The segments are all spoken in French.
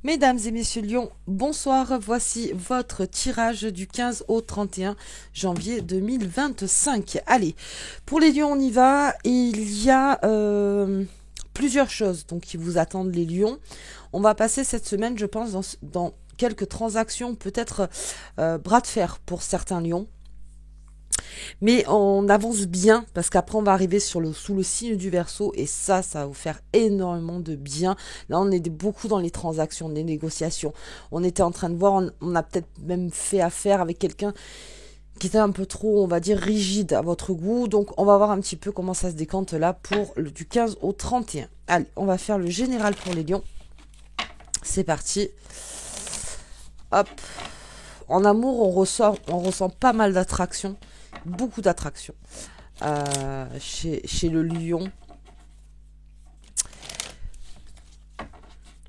Mesdames et messieurs Lions, bonsoir, voici votre tirage du 15 au 31 janvier 2025. Allez, pour les Lions on y va, il y a plusieurs choses donc, qui vous attendent les Lions. On va passer cette semaine je pense dans quelques transactions, peut-être bras de fer pour certains Lions. Mais on avance bien parce qu'après on va arriver sous le signe du Verseau et ça va vous faire énormément de bien. Là on est beaucoup dans les transactions, les négociations. On était en train de voir, on a peut-être même fait affaire avec quelqu'un qui était un peu trop, on va dire, rigide à votre goût. Donc on va voir un petit peu comment ça se décante là pour du 15 au 31. Allez, on va faire le général pour les Lions. C'est parti. Hop. En amour, on ressent pas mal d'attraction. Beaucoup d'attraction chez le lion.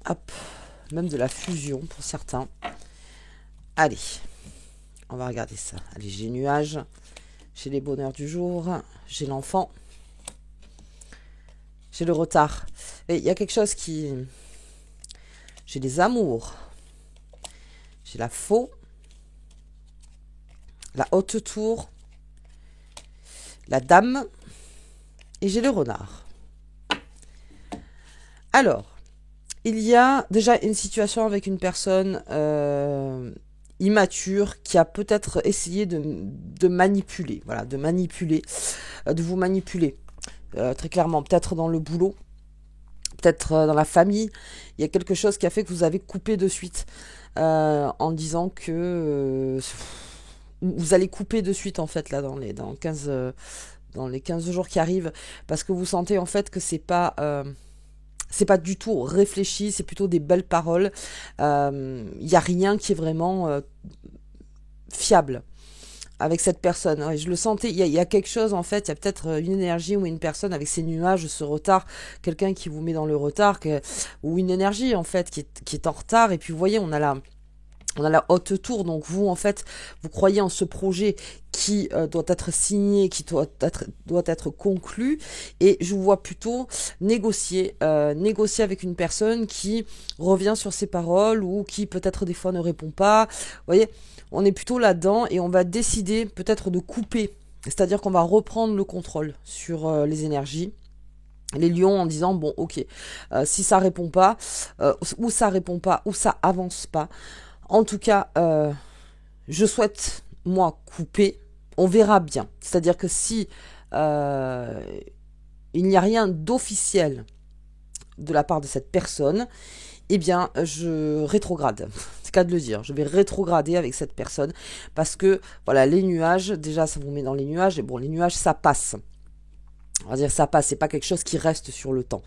Hop, même de la fusion pour certains. Allez, on va regarder ça. Allez, j'ai nuages, j'ai les bonheurs du jour, j'ai l'enfant, j'ai le retard. Et il y a quelque chose qui... J'ai les amours, j'ai la faux, la haute tour, la dame et j'ai le renard. Alors, il y a déjà une situation avec une personne immature qui a peut-être essayé de manipuler, voilà, de vous manipuler très clairement, peut-être dans le boulot, peut-être dans la famille. Il y a quelque chose qui a fait que vous avez coupé de suite en disant que vous allez couper de suite en fait là dans les 15 jours qui arrivent parce que vous sentez en fait que c'est pas du tout réfléchi, c'est plutôt des belles paroles. Y a rien qui est vraiment fiable avec cette personne. Ouais, je le sentais, il y a quelque chose en fait, il y a peut-être une énergie ou une personne avec ces nuages, ce retard, quelqu'un qui vous met dans le retard, ou une énergie en fait qui est en retard. Et puis vous voyez, on a la haute tour, donc vous en fait vous croyez en ce projet qui doit être signé, qui doit être conclu, et je vous vois plutôt négocier avec une personne qui revient sur ses paroles ou qui peut-être des fois ne répond pas. Vous voyez, on est plutôt là-dedans et on va décider peut-être de couper, c'est-à-dire qu'on va reprendre le contrôle sur les énergies. Les lions en disant bon ok, si ça répond pas, ou ça répond pas, ou ça avance pas. En tout cas, je souhaite, moi, couper. On verra bien. C'est-à-dire que si il n'y a rien d'officiel de la part de cette personne, eh bien, je rétrograde. C'est le cas de le dire. Je vais rétrograder avec cette personne parce que, voilà, les nuages, déjà, ça vous met dans les nuages. Et bon, les nuages, ça passe. On va dire ça passe, c'est pas quelque chose qui reste sur le temps.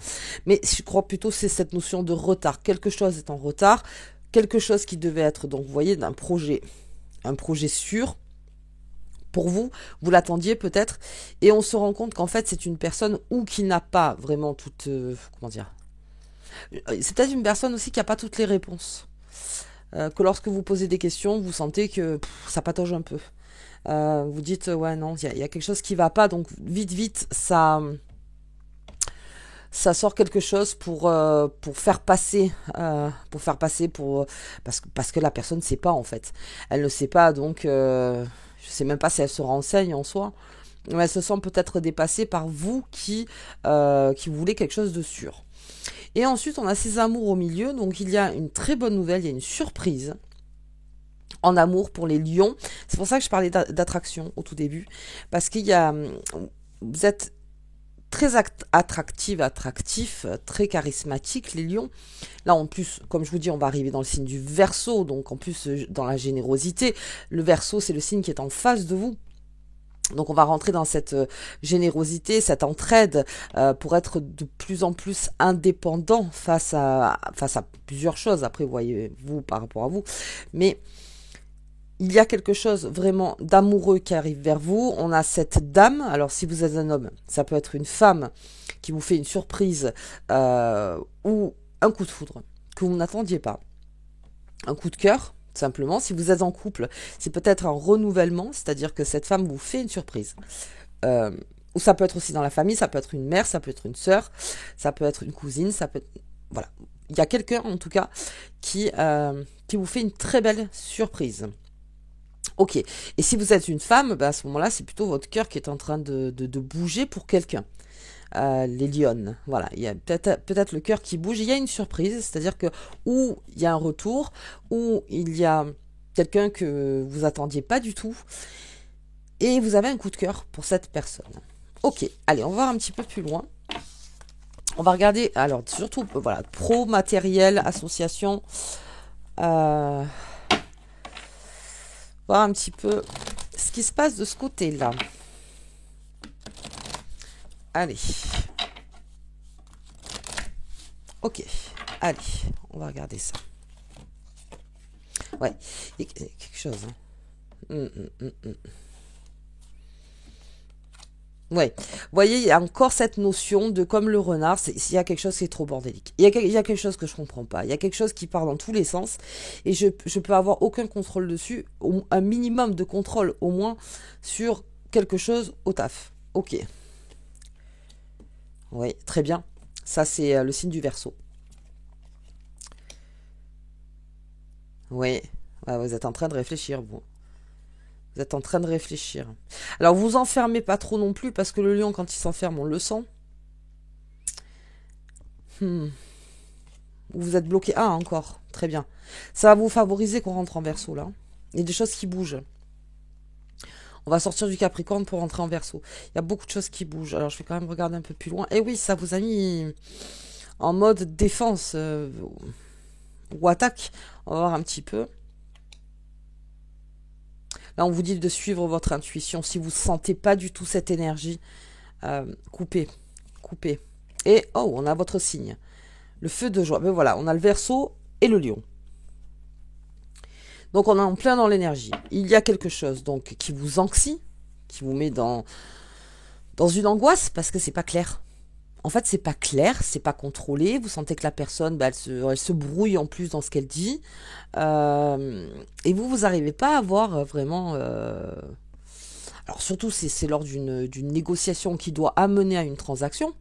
Mais je crois plutôt que c'est cette notion de retard. Quelque chose est en retard. Quelque chose qui devait être, donc vous voyez, un projet sûr pour vous, vous l'attendiez peut-être, et on se rend compte qu'en fait c'est une personne ou qui n'a pas vraiment toute, comment dire, c'est peut-être une personne aussi qui n'a pas toutes les réponses, que lorsque vous posez des questions, vous sentez que ça patauge un peu, vous dites ouais non, il y a quelque chose qui va pas, donc vite ça sort quelque chose pour faire passer parce que la personne ne sait pas en fait, elle ne sait pas, donc je sais même pas si elle se renseigne en soi, mais elle se sent peut-être dépassée par vous qui voulez quelque chose de sûr. Et ensuite on a ces amours au milieu, donc il y a une très bonne nouvelle, il y a une surprise en amour pour les lions. C'est pour ça que je parlais d'attraction au tout début, parce qu'il y a, vous êtes très attractif, très charismatique, les lions. Là, en plus, comme je vous dis, on va arriver dans le signe du Verseau, donc en plus, dans la générosité. Le Verseau, c'est le signe qui est en face de vous. Donc on va rentrer dans cette générosité, cette entraide pour être de plus en plus indépendant face à plusieurs choses. Après, voyez-vous par rapport à vous. Mais il y a quelque chose vraiment d'amoureux qui arrive vers vous. On a cette dame. Alors si vous êtes un homme, ça peut être une femme qui vous fait une surprise ou un coup de foudre que vous n'attendiez pas. Un coup de cœur, simplement. Si vous êtes en couple, c'est peut-être un renouvellement, c'est-à-dire que cette femme vous fait une surprise. Ou ça peut être aussi dans la famille, ça peut être une mère, ça peut être une sœur, ça peut être une cousine, ça peut être... Voilà. il y a quelqu'un en tout cas qui vous fait une très belle surprise. Ok. Et si vous êtes une femme, bah, à ce moment-là, c'est plutôt votre cœur qui est en train de bouger pour quelqu'un. Les lionnes, voilà, il y a peut-être le cœur qui bouge, il y a une surprise, c'est-à-dire que ou il y a un retour, ou il y a quelqu'un que vous attendiez pas du tout, et vous avez un coup de cœur pour cette personne. Ok, allez, on va voir un petit peu plus loin. On va regarder, alors surtout, voilà, pro, matériel, association, voir un petit peu ce qui se passe de ce côté-là. Allez. Ok, allez, on va regarder ça. Ouais, il y a quelque chose. Hein. Ouais, vous voyez, il y a encore cette notion de comme le renard, s'il y a quelque chose qui est trop bordélique. Il y a quelque chose que je comprends pas. Il y a quelque chose qui part dans tous les sens et je peux avoir aucun contrôle dessus, un minimum de contrôle au moins sur quelque chose au taf. Ok. Oui, très bien. Ça, c'est le signe du Verseau. Oui, ouais, vous êtes en train de réfléchir, vous. Vous êtes en train de réfléchir. Alors, vous enfermez pas trop non plus, parce que le lion, quand il s'enferme, on le sent. Hmm. Vous êtes bloqué. Ah, encore. Très bien. Ça va vous favoriser qu'on rentre en Verseau, là. Il y a des choses qui bougent. On va sortir du Capricorne pour rentrer en Verseau. Il y a beaucoup de choses qui bougent. Alors, je vais quand même regarder un peu plus loin. Et oui, ça vous a mis en mode défense ou attaque. On va voir un petit peu. Là, on vous dit de suivre votre intuition. Si vous ne sentez pas du tout cette énergie, coupez. Coupez. Et, oh, on a votre signe. Le feu de joie. Ben voilà, on a le Verseau et le lion. Donc, on est en plein dans l'énergie. Il y a quelque chose donc qui vous anxie, qui vous met dans une angoisse, parce que c'est pas clair. En fait, c'est pas clair, c'est pas contrôlé. Vous sentez que la personne, bah, elle se brouille en plus dans ce qu'elle dit. Et vous n'arrivez pas à voir vraiment... Alors surtout, c'est lors d'une négociation qui doit amener à une transaction.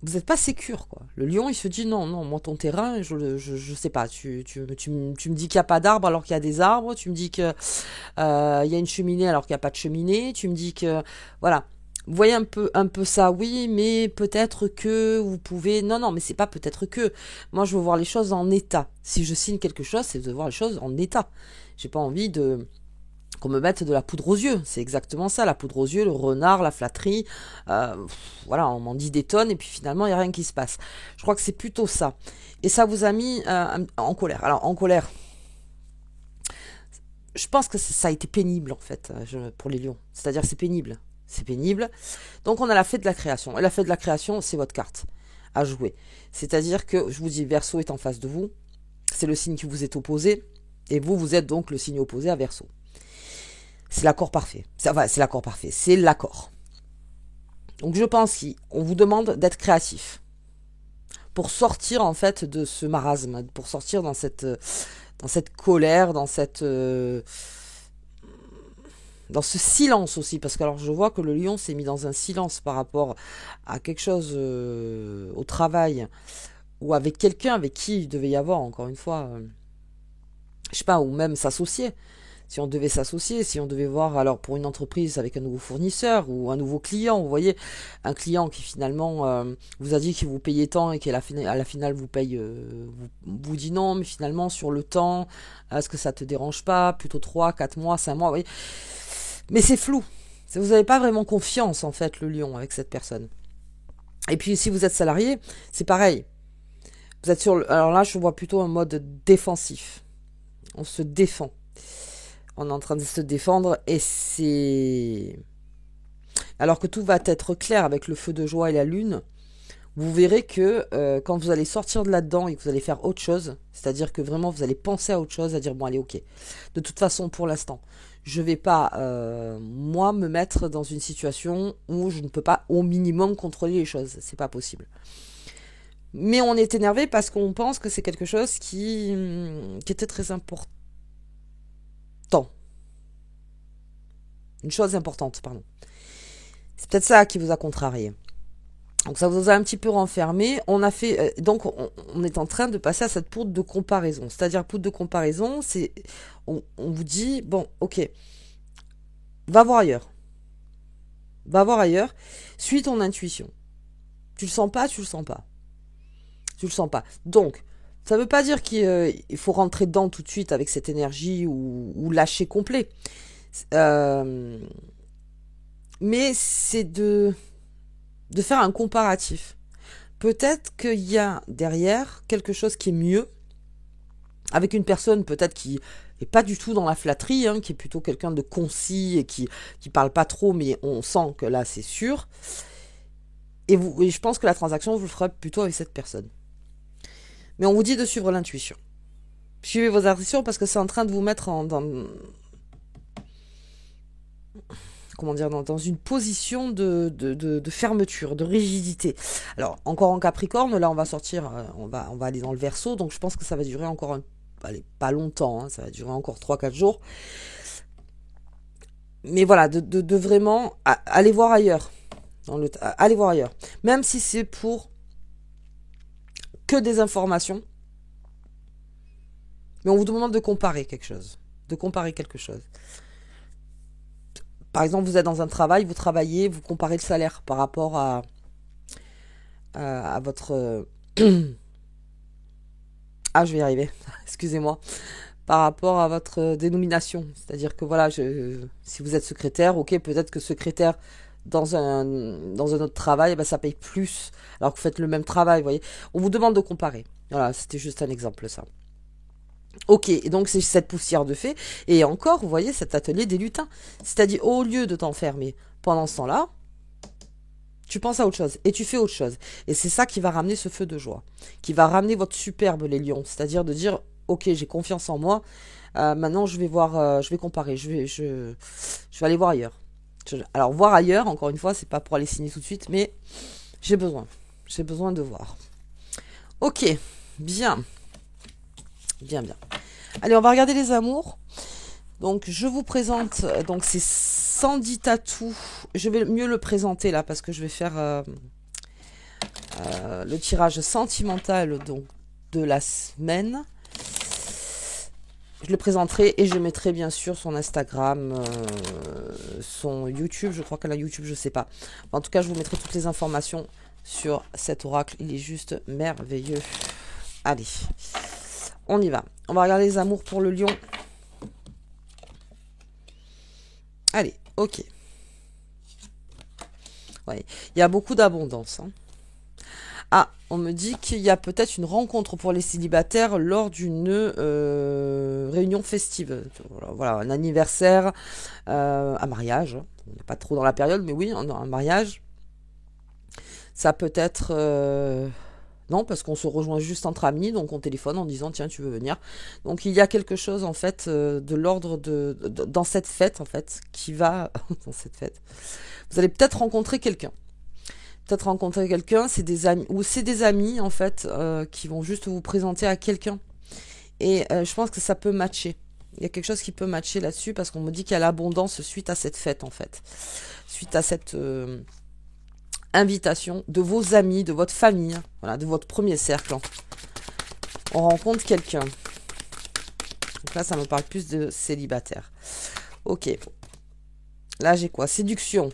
Vous n'êtes pas sécure, quoi. Le lion, il se dit, non, non, moi, ton terrain, je sais pas. Tu me dis qu'il n'y a pas d'arbres alors qu'il y a des arbres. Tu me dis qu'il y a une cheminée alors qu'il n'y a pas de cheminée. Tu me dis que... Voilà. Vous voyez un peu ça, oui, mais peut-être que vous pouvez... Non, non, mais c'est pas peut-être que. Moi, je veux voir les choses en état. Si je signe quelque chose, c'est de voir les choses en état. J'ai pas envie qu'on me mette de la poudre aux yeux. C'est exactement ça, la poudre aux yeux, le renard, la flatterie. Voilà, on m'en dit des tonnes et puis finalement, il n'y a rien qui se passe. Je crois que c'est plutôt ça. Et ça vous a mis en colère. Alors, en colère, je pense que ça a été pénible, en fait, pour les lions. C'est-à-dire, c'est pénible. C'est pénible. Donc, on a la fée de la création. Et la fée de la création, c'est votre carte à jouer. C'est-à-dire que, je vous dis, Verseau est en face de vous. C'est le signe qui vous est opposé. Et vous, vous êtes donc le signe opposé à Verseau. C'est l'accord parfait. C'est l'accord parfait. C'est l'accord. Donc je pense qu'on vous demande d'être créatif pour sortir en fait de ce marasme, pour sortir dans cette colère, dans ce silence aussi, parce que alors je vois que le lion s'est mis dans un silence par rapport à quelque chose au travail ou avec quelqu'un avec qui il devait y avoir encore une fois, je sais pas, ou même s'associer. Si on devait s'associer, si on devait voir alors pour une entreprise avec un nouveau fournisseur ou un nouveau client, vous voyez, un client qui finalement vous a dit qu'il vous payait tant et qu'à la finale vous paye, vous dit non, mais finalement sur le temps, est-ce que ça te dérange pas, plutôt 3, 4 mois, 5 mois, vous voyez. Mais c'est flou, vous n'avez pas vraiment confiance en fait le lion avec cette personne. Et puis si vous êtes salarié, c'est pareil. Vous êtes alors là je vois plutôt un mode défensif, on se défend. On est en train de se défendre et c'est... Alors que tout va être clair avec le feu de joie et la lune, vous verrez que quand vous allez sortir de là-dedans et que vous allez faire autre chose, c'est-à-dire que vraiment vous allez penser à autre chose, à dire bon allez ok, de toute façon pour l'instant, je vais pas moi me mettre dans une situation où je ne peux pas au minimum contrôler les choses, c'est pas possible. Mais on est énervé parce qu'on pense que c'est quelque chose qui était très important. Une chose importante, pardon. C'est peut-être ça qui vous a contrarié. Donc ça vous a un petit peu renfermé. On a fait donc on est en train de passer à cette poudre de comparaison. C'est-à-dire poudre de comparaison, c'est on vous dit bon, ok, va voir ailleurs, va voir ailleurs, suis ton intuition. Tu le sens pas, tu le sens pas, tu le sens pas. Donc ça veut pas dire qu'il faut rentrer dedans tout de suite avec cette énergie ou lâcher complet. Euh, mais c'est de faire un comparatif. Peut-être qu'il y a derrière quelque chose qui est mieux, avec une personne peut-être qui est pas du tout dans la flatterie, hein, qui est plutôt quelqu'un de concis et qui parle pas trop, mais on sent que là c'est sûr. Et je pense que la transaction vous le ferez plutôt avec cette personne. Mais on vous dit de suivre l'intuition. Suivez vos intuitions parce que c'est en train de vous mettre comment dire, dans une position de fermeture, de rigidité. Alors, encore en Capricorne, là on va sortir, on va aller dans le Verseau, donc je pense que ça va durer encore allez, pas longtemps, hein, ça va durer encore 3-4 jours. Mais voilà, de vraiment aller voir ailleurs. Allez voir ailleurs. Même si c'est pour que des informations, mais on vous demande de comparer quelque chose. De comparer quelque chose. Par exemple, vous êtes dans un travail, vous travaillez, vous comparez le salaire par rapport à votre... ah, je vais y arriver, excusez-moi. Par rapport à votre dénomination. C'est-à-dire que voilà, si vous êtes secrétaire, ok, peut-être que secrétaire dans un autre travail, ben, ça paye plus, alors que vous faites le même travail, vous voyez. On vous demande de comparer. Voilà, c'était juste un exemple, ça. Ok, et donc c'est cette poussière de fée, et encore, vous voyez, cet atelier des lutins. C'est-à-dire, au lieu de t'enfermer pendant ce temps-là, tu penses à autre chose, et tu fais autre chose. Et c'est ça qui va ramener ce feu de joie, qui va ramener votre superbe, les lions. C'est-à-dire de dire, ok, j'ai confiance en moi, maintenant je vais voir, je vais comparer, je vais aller voir ailleurs. Alors, voir ailleurs, encore une fois, c'est pas pour aller signer tout de suite, mais j'ai besoin de voir. Ok, bien. Bien. Allez, on va regarder les amours. Donc, je vous présente, donc c'est Sandy Tattoo. Je vais mieux le présenter là, parce que je vais faire le tirage sentimental donc, de la semaine. Je le présenterai et je mettrai bien sûr son Instagram, son YouTube. Je crois qu'elle a YouTube, je sais pas. En tout cas, je vous mettrai toutes les informations sur cet oracle. Il est juste merveilleux. Allez, on y va. On va regarder les amours pour le lion. Allez, ok. Ouais, il y a beaucoup d'abondance. Hein. Ah, on me dit qu'il y a peut-être une rencontre pour les célibataires lors d'une réunion festive. Voilà, un anniversaire, un mariage. On n'est pas trop dans la période, mais oui, un mariage. Ça peut être... non, parce qu'on se rejoint juste entre amis, donc on téléphone en disant tiens, tu veux venir. Donc il y a quelque chose en fait de l'ordre dans cette fête en fait qui va dans cette fête. Vous allez peut-être rencontrer quelqu'un. C'est des amis ou c'est des amis en fait qui vont juste vous présenter à quelqu'un. Et je pense que ça peut matcher. Il y a quelque chose qui peut matcher là-dessus parce qu'on me dit qu'il y a l'abondance suite à cette fête en fait, suite à cette invitation de vos amis, de votre famille, voilà, de votre premier cercle. On rencontre quelqu'un. Donc là, ça me parle plus de célibataire. Ok. Là, j'ai quoi? Séduction.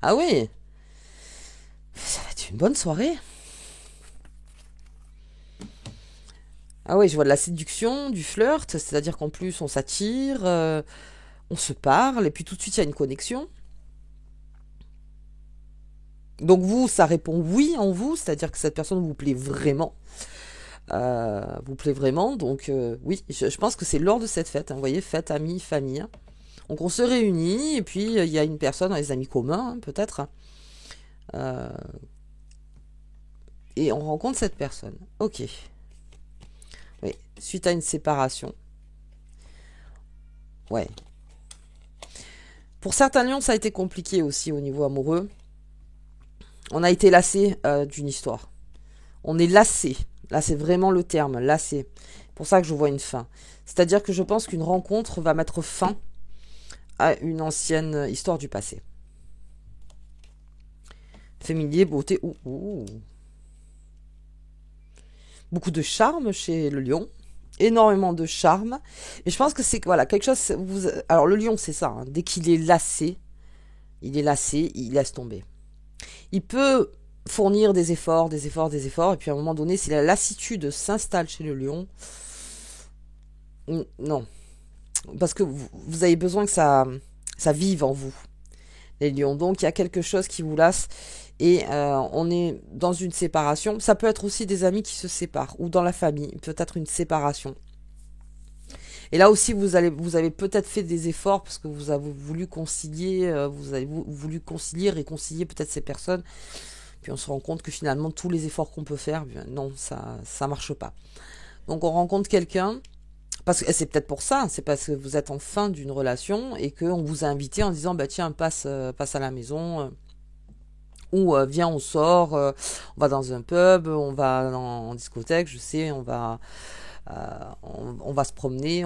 Ah oui. Ça va être une bonne soirée. Ah oui, je vois de la séduction, du flirt, c'est-à-dire qu'en plus, on s'attire, on se parle, et puis tout de suite, il y a une connexion. Donc vous, ça répond oui en vous, c'est-à-dire que cette personne vous plaît vraiment. Donc oui, je pense que c'est lors de cette fête, hein, vous voyez, fête, amis, famille. Donc on se réunit, et puis il y a une personne, des amis communs, hein, peut-être. Et on rencontre cette personne. Ok. Oui, suite à une séparation. Ouais. Pour certains lions, ça a été compliqué aussi au niveau amoureux. On a été lassé d'une histoire. On est lassé. Là, c'est vraiment le terme, lassé. C'est pour ça que je vois une fin. C'est-à-dire que je pense qu'une rencontre va mettre fin à une ancienne histoire du passé. Féminin, beauté. Beaucoup de charme chez le lion. Énormément de charme. Et je pense que c'est voilà, quelque chose. Alors le lion, c'est ça. Hein. Dès qu'il est lassé, il laisse tomber. Il peut fournir des efforts, et puis à un moment donné, si la lassitude s'installe chez le lion, non. Parce que vous avez besoin que ça vive en vous, les lions. Donc il y a quelque chose qui vous lasse et on est dans une séparation. Ça peut être aussi des amis qui se séparent ou dans la famille, peut-être une séparation. Et là aussi, vous avez peut-être fait des efforts parce que vous avez voulu concilier, réconcilier peut-être ces personnes. Puis on se rend compte que finalement, tous les efforts qu'on peut faire, non, ça marche pas. Donc on rencontre quelqu'un, parce que c'est peut-être pour ça, c'est parce que vous êtes en fin d'une relation et qu'on vous a invité en disant, bah tiens, passe à la maison, ou viens, on sort, on va dans un pub, on va en discothèque, je sais, on va se promener,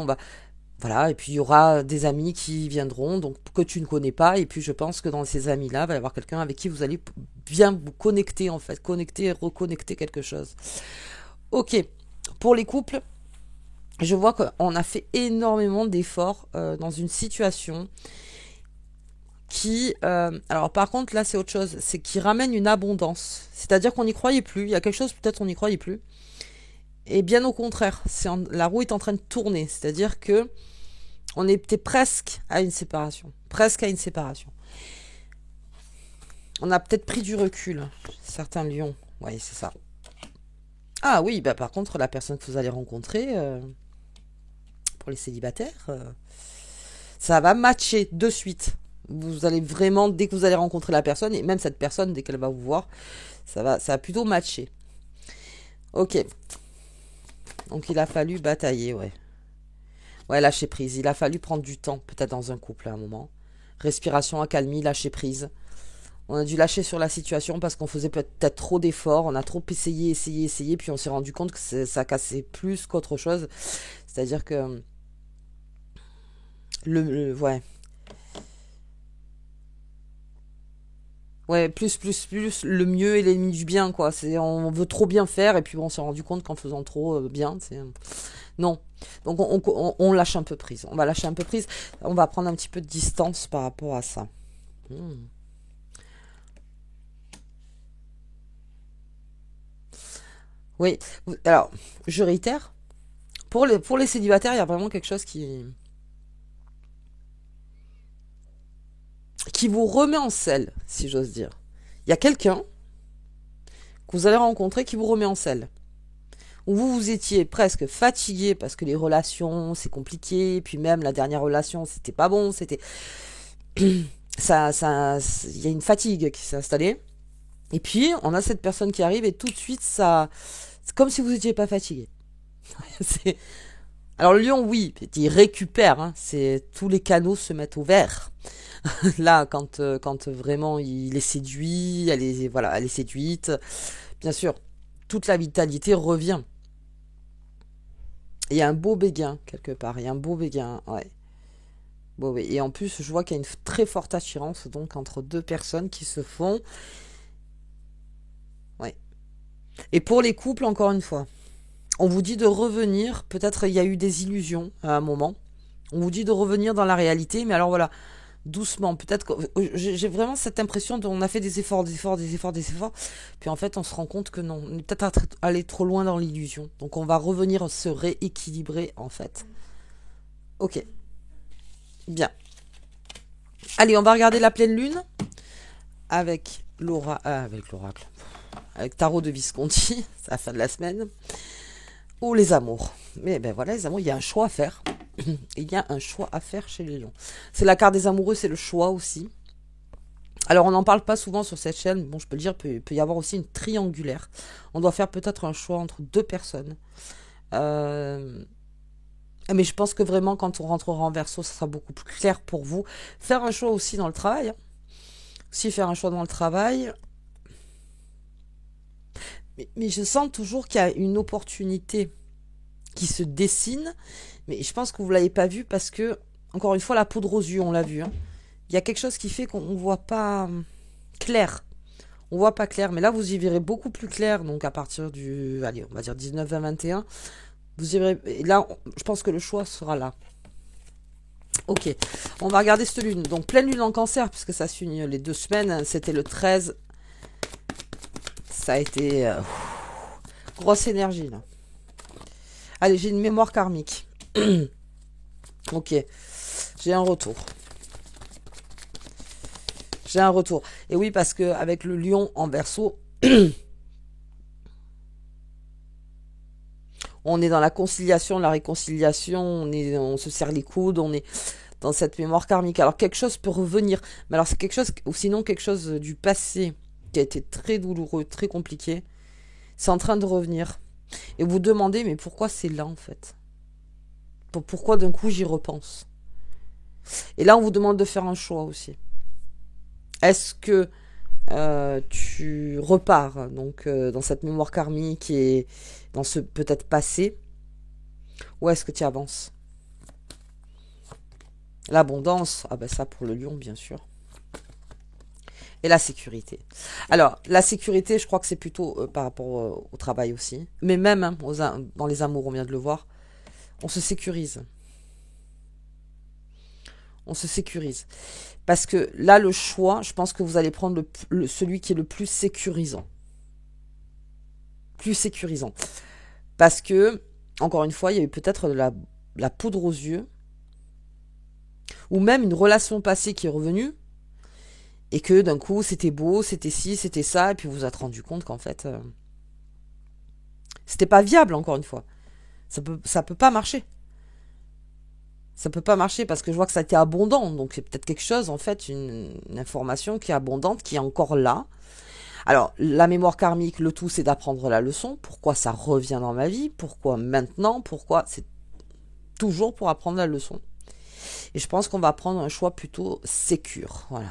voilà, et puis il y aura des amis qui viendront, donc que tu ne connais pas, et puis je pense que dans ces amis-là, il va y avoir quelqu'un avec qui vous allez bien vous connecter, en fait, connecter et reconnecter quelque chose. Ok, pour les couples, je vois qu'on a fait énormément d'efforts dans une situation qui, alors par contre là c'est autre chose, c'est qui ramène une abondance, c'est-à-dire qu'on n'y croyait plus, il y a quelque chose peut-être on n'y croyait plus, et bien au contraire, la roue est en train de tourner, c'est-à-dire que on était presque à une séparation. On a peut-être pris du recul, certains lions. Oui, c'est ça. Ah oui, bah par contre, la personne que vous allez rencontrer, pour les célibataires, ça va matcher de suite. Vous allez vraiment, dès que vous allez rencontrer la personne, et même cette personne, dès qu'elle va vous voir, ça va plutôt matcher. Ok. Donc il a fallu batailler, ouais. Ouais, lâcher prise. Il a fallu prendre du temps, peut-être dans un couple à un moment. Respiration, accalmie, lâcher prise. On a dû lâcher sur la situation parce qu'on faisait peut-être trop d'efforts. On a trop essayé, puis on s'est rendu compte que ça cassait plus qu'autre chose. C'est-à-dire que ouais. Ouais, plus, le mieux est l'ennemi du bien, quoi. On veut trop bien faire, et puis bon, on s'est rendu compte qu'en faisant trop bien, non. Donc on lâche un peu prise. On va lâcher un peu prise. On va prendre un petit peu de distance par rapport à ça. Oui. Alors, je réitère. Pour les célibataires, il y a vraiment quelque chose qui vous remet en selle, si j'ose dire. Il y a quelqu'un que vous allez rencontrer qui vous remet en selle. Où vous étiez presque fatigué parce que les relations, c'est compliqué, puis même la dernière relation, c'était pas bon, c'était... ça, il y a une fatigue qui s'est installée. Et puis, on a cette personne qui arrive et tout de suite, c'est comme si vous n'étiez pas fatigué. Alors le lion, oui, il récupère, hein, tous les canaux se mettent au vert. Là, quand vraiment il est séduit, elle est séduite, bien sûr, toute la vitalité revient. Il y a un beau béguin quelque part, ouais. Bon, et en plus, je vois qu'il y a une très forte attirance donc entre deux personnes qui se font. Ouais. Et pour les couples, encore une fois, on vous dit de revenir. Peut-être il y a eu des illusions à un moment. On vous dit de revenir dans la réalité, mais alors voilà, doucement. Peut-être que j'ai vraiment cette impression qu'on a fait des efforts. Puis en fait, on se rend compte que non, on est peut-être allé trop loin dans l'illusion. Donc on va revenir se rééquilibrer en fait. Ok, bien. Allez, on va regarder la pleine lune avec l'oracle, avec Tarot de Visconti, c'est la fin de la semaine, ou les amours. Mais ben voilà, les amours, il y a un choix à faire. Il y a un choix à faire chez les lions. C'est la carte des amoureux, c'est le choix aussi. Alors on n'en parle pas souvent sur cette chaîne, bon je peux le dire, il peut y avoir aussi une triangulaire. On doit faire peut-être un choix entre deux personnes. Mais je pense que vraiment quand on rentrera en Verseau, ça sera beaucoup plus clair pour vous. Faire un choix aussi dans le travail. Hein. Aussi faire un choix dans le travail. Mais je sens toujours qu'il y a une opportunité qui se dessine. Mais je pense que vous ne l'avez pas vu parce que, encore une fois, la poudre aux yeux, on l'a vu. Hein. Il y a quelque chose qui fait qu'on ne voit pas clair. On voit pas clair, mais là, vous y verrez beaucoup plus clair. Donc, à partir du, allez, on va dire 19, 20, 21, vous y verrez. Et là, je pense que le choix sera là. Ok, on va regarder cette lune. Donc, pleine lune en cancer, puisque ça s'unit les 2 semaines. C'était le 13. Ça a été... grosse énergie, là. Allez, j'ai une mémoire karmique. Ok, j'ai un retour. J'ai un retour. Et oui, parce que avec le lion en Verseau, on est dans la conciliation, la réconciliation, on se serre les coudes, on est dans cette mémoire karmique. Alors quelque chose peut revenir, mais alors c'est quelque chose, ou sinon quelque chose du passé qui a été très douloureux, très compliqué, c'est en train de revenir. Et vous demandez, mais pourquoi c'est là en fait? Pourquoi d'un coup j'y repense? Et là on vous demande de faire un choix aussi. Est-ce que tu repars donc dans cette mémoire karmique et dans ce peut-être passé, ou est-ce que tu avances? L'abondance, ah ben ça pour le lion bien sûr. Et la sécurité. Alors la sécurité, je crois que c'est plutôt par rapport au travail aussi, mais même hein, dans les amours, on vient de le voir, on se sécurise. On se sécurise. Parce que là, le choix, je pense que vous allez prendre celui qui est le plus sécurisant. Plus sécurisant. Parce que, encore une fois, il y a eu peut-être de la poudre aux yeux, ou même une relation passée qui est revenue, et que d'un coup, c'était beau, c'était ci, c'était ça, et puis vous vous êtes rendu compte qu'en fait, c'était pas viable, encore une fois. Ça peut pas marcher. Ça peut pas marcher parce que je vois que ça a été abondant. Donc c'est peut-être quelque chose, en fait, une information qui est abondante, qui est encore là. Alors, la mémoire karmique, le tout, c'est d'apprendre la leçon. Pourquoi ça revient dans ma vie? Pourquoi maintenant? Pourquoi? C'est toujours pour apprendre la leçon. Et je pense qu'on va prendre un choix plutôt sécure. Voilà.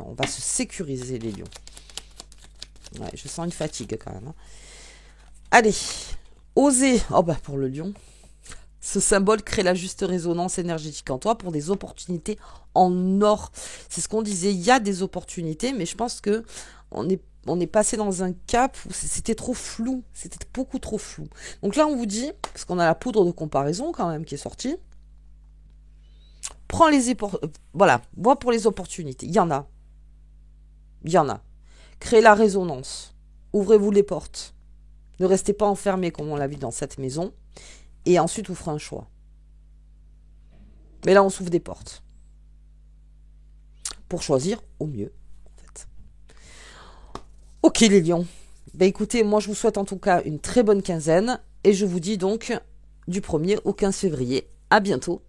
On va se sécuriser, les lions. Ouais, je sens une fatigue quand même. Hein. Allez, oser. Oh bah pour le lion. Ce symbole crée la juste résonance énergétique en toi pour des opportunités en or. C'est ce qu'on disait, il y a des opportunités, mais je pense que on est passé dans un cap où c'était trop flou, c'était beaucoup trop flou. Donc là, on vous dit, parce qu'on a la poudre de comparaison quand même qui est sortie, prends voilà, vois pour les opportunités, il y en a. Il y en a. Créez la résonance, ouvrez-vous les portes. Ne restez pas enfermés comme on l'a vu dans cette maison. Et ensuite, vous ferez un choix. Mais là, on s'ouvre des portes. Pour choisir au mieux, en fait. Ok, les lions. Ben écoutez, moi, je vous souhaite en tout cas une très bonne quinzaine. Et je vous dis donc du 1er au 15 février. À bientôt.